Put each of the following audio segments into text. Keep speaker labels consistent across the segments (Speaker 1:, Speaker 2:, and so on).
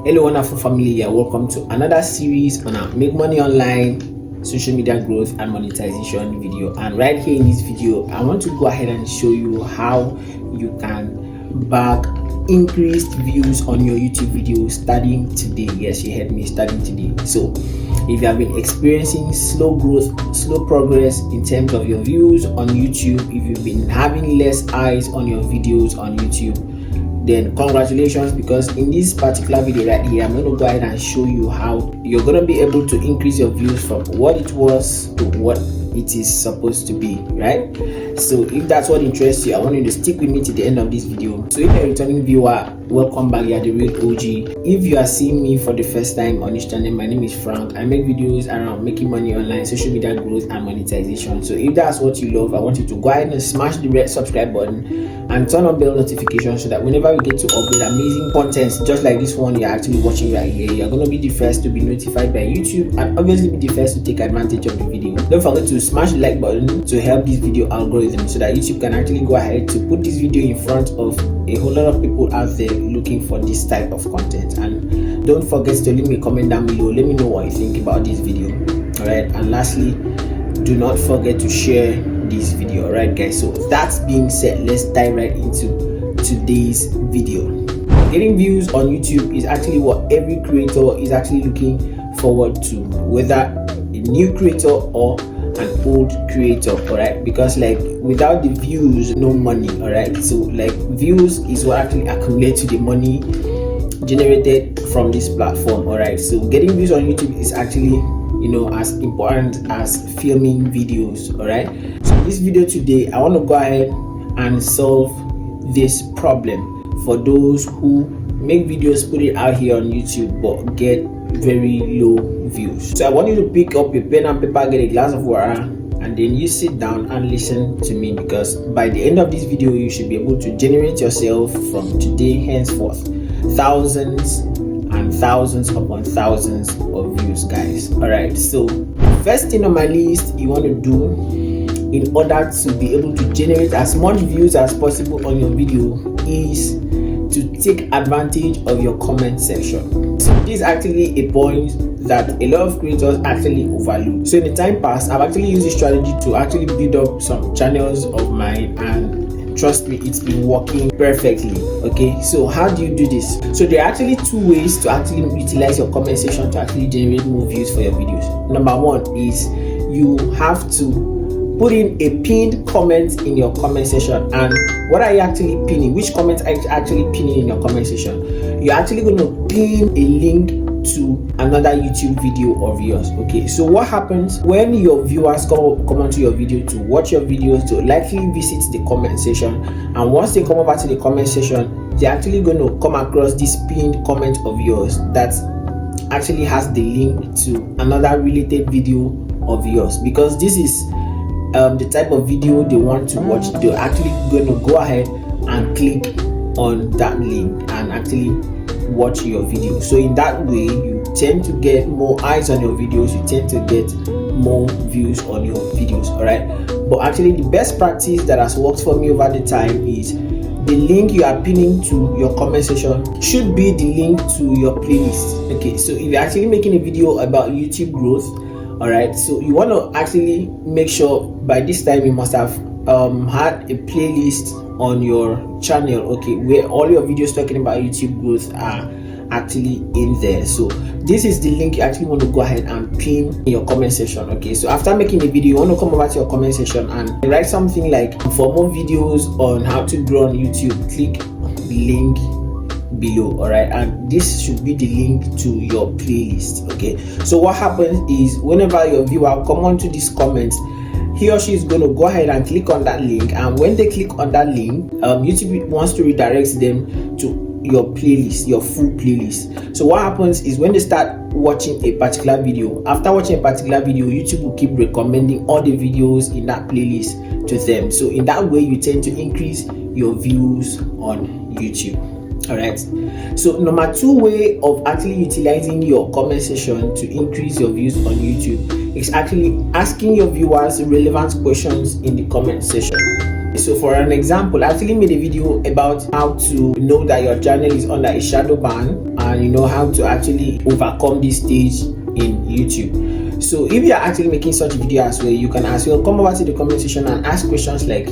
Speaker 1: Hello wonderful family, here welcome to another series on our Make Money Online social media growth and monetization video. And right here in this video, I want to go ahead and show you how you can bag increased views on your YouTube video starting today. Yes, you heard me, starting today. So if you have been experiencing slow growth, slow progress in terms of your views on YouTube, if you've been having less eyes on your videos on YouTube, then congratulations, because in this particular video right here, I'm going to go ahead and show you how you're going to be able to increase your views from what it was to what it is supposed to be, right? So if that's what interests you, I want you to stick with me to the end of this video. So if you're a returning viewer, welcome back. You're the real OG. If you are seeing me for the first time on this channel, my name is Frank. I make videos around making money online, social media growth and monetization. So if that's what you love, I want you to go ahead and smash the red subscribe button and turn on bell notifications so that whenever we get to upload amazing content just like this one you're actually watching right here, you're going to be the first to be notified by YouTube and obviously be the first to take advantage of the video. Don't forget to smash the like button to help this video algorithm so that YouTube can actually go ahead to put this video in front of a whole lot of people out there looking for this type of content. And don't forget to leave me a comment down below. Let me know what you think about this video. All right, and lastly, do not forget to share this video. All right guys, so that being said, let's dive right into today's video. Getting views on YouTube is actually what every creator is actually looking forward to, whether a new creator or an old creator. All right, because like without the views, no money. All right, so like views is what actually accumulates to the money generated from this platform. All right, so getting views on YouTube is actually, you know, as important as filming videos. All right, so in this video today, I want to go ahead and solve this problem for those who make videos, put it out here on YouTube, but get very low views. So I want you to pick up your pen and paper, get a glass of water, and then you sit down and listen to me, because by the end of this video, you should be able to generate yourself from today henceforth thousands and thousands upon thousands of views, guys. All right, so first thing on my list you want to do in order to be able to generate as much views as possible on your video is to take advantage of your comment section. So this is actually a point that a lot of creators actually overlook. So in the time past, I've actually used this strategy to actually build up some channels of mine, and trust me, it's been working perfectly. Okay, so how do you do this? So there are actually two ways to actually utilize your comment section to actually generate more views for your videos. Number one is you have to put in a pinned comment in your comment section. And what are you actually pinning? Which comments are you actually pinning in your comment section? You're actually going to pin a link to another YouTube video of yours. Okay, so what happens when your viewers come onto your video to watch your videos? To likely visit the comment section, and once they come over to the comment section, they're actually going to come across this pinned comment of yours that actually has the link to another related video of yours, because this is the type of video they want to watch. They're actually going to go ahead and click on that link and actually watch your video. So in that way, you tend to get more eyes on your videos, you tend to get more views on your videos. All right, but actually the best practice that has worked for me over the time is the link you are pinning to your comment section should be the link to your playlist. Okay, so if you're actually making a video about YouTube growth, all right, so you want to actually make sure by this time you must have had a playlist on your channel, okay, where all your videos talking about YouTube growth are actually in there. So this is the link you actually want to go ahead and pin in your comment section. Okay, so after making the video, you want to come over to your comment section and write something like, for more videos on how to grow on YouTube, click the link below. All right, and this should be the link to your playlist. Okay, so what happens is whenever your viewer come onto this comment, he or she is going to go ahead and click on that link, and when they click on that link, YouTube wants to redirect them to your playlist, your full playlist. So what happens is when they start watching a particular video, after watching a particular video, YouTube will keep recommending all the videos in that playlist to them. So in that way, you tend to increase your views on YouTube. All right, so number two way of actually utilizing your comment section to increase your views on YouTube is actually asking your viewers relevant questions in the comment section. So for an example, I actually made a video about how to know that your channel is under a shadow ban, and you know how to actually overcome this stage in YouTube. So if you are actually making such video as well, you can as well come over to the comment section and ask questions like,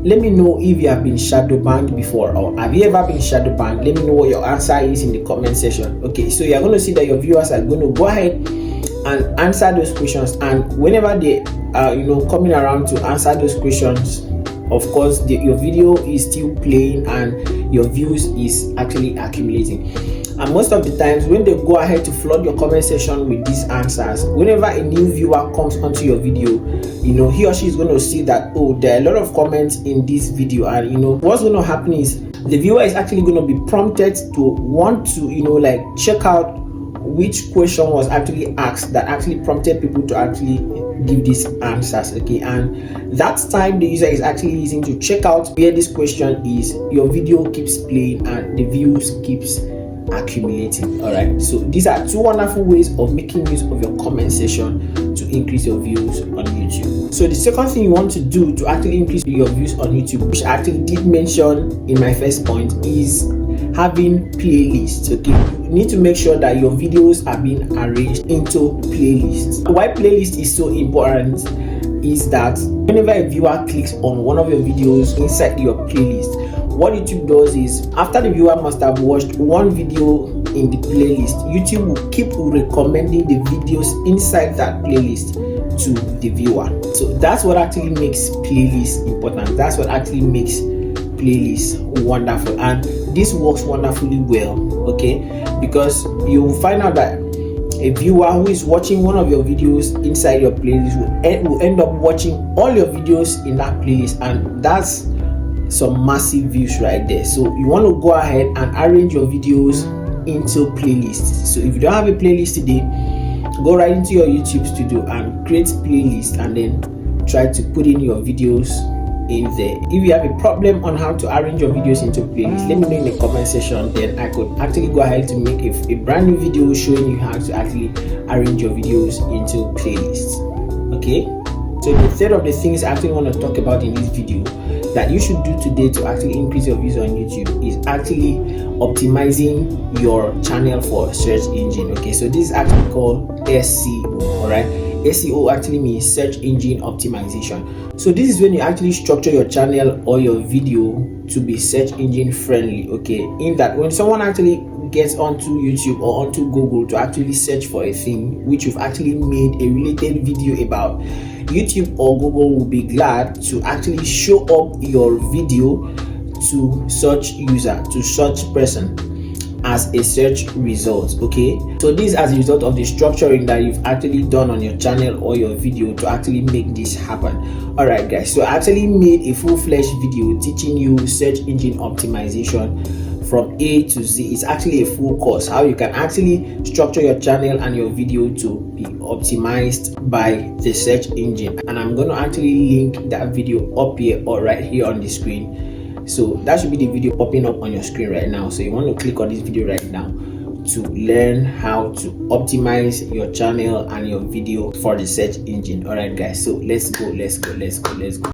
Speaker 1: let me know if you have been shadow banned before, or have you ever been shadow banned? Let me know what your answer is in the comment section. Okay, so you're going to see that your viewers are going to go ahead and answer those questions, and whenever they are coming around to answer those questions, of course your video is still playing and your views is actually accumulating. And most of the times when they go ahead to flood your comment section with these answers, whenever a new viewer comes onto your video, he or she is going to see that, oh, there are a lot of comments in this video, and what's going to happen is the viewer is actually going to be prompted to want to check out which question was actually asked that actually prompted people to actually give these answers. Okay, and that time the user is actually using to check out where this question is, your video keeps playing and the views keeps accumulating. All right, so these are two wonderful ways of making use of your comment section to increase your views on YouTube. So the second thing you want to do to actually increase your views on YouTube, which I actually did mention in my first point, is having playlists. Okay, you need to make sure that your videos are being arranged into playlists. Why playlist is so important is that whenever a viewer clicks on one of your videos inside your playlist, what YouTube does is, after the viewer must have watched one video in the playlist, YouTube will keep recommending the videos inside that playlist to the viewer. So that's what actually makes playlists important. That's what actually makes playlists wonderful, and this works wonderfully well, okay, because you will find out that a viewer who is watching one of your videos inside your playlist will end up watching all your videos in that playlist, and that's some massive views right there. So you want to go ahead and arrange your videos into playlists. So if you don't have a playlist today, go right into your YouTube studio and create playlist, and then try to put in your videos in there. If you have a problem on how to arrange your videos into playlists, let me know in the comment section, then I could actually go ahead to make a brand new video showing you how to actually arrange your videos into playlists. Okay, so the third of the things I actually want to talk about in this video that you should do today to actually increase your views on YouTube is actually optimizing your channel for search engine. Okay, so this is actually called SEO. All right, SEO actually means search engine optimization. So this is when you actually structure your channel or your video to be search engine friendly. Okay, in that when someone actually gets onto YouTube or onto Google to actually search for a thing which you've actually made a related video about, YouTube or Google will be glad to actually show up your video to such user, to such person, as a search result. Okay, so this is as a result of the structuring that you've actually done on your channel or your video to actually make this happen. All right guys, so I actually made a full-fledged video teaching you search engine optimization from A to Z. It's actually a full course, how you can actually structure your channel and your video to be optimized by the search engine, and I'm going to actually link that video up here or right here on the screen. So that should be the video popping up on your screen right now. So you want to click on this video right now to learn how to optimize your channel and your video for the search engine. All right guys, so let's go.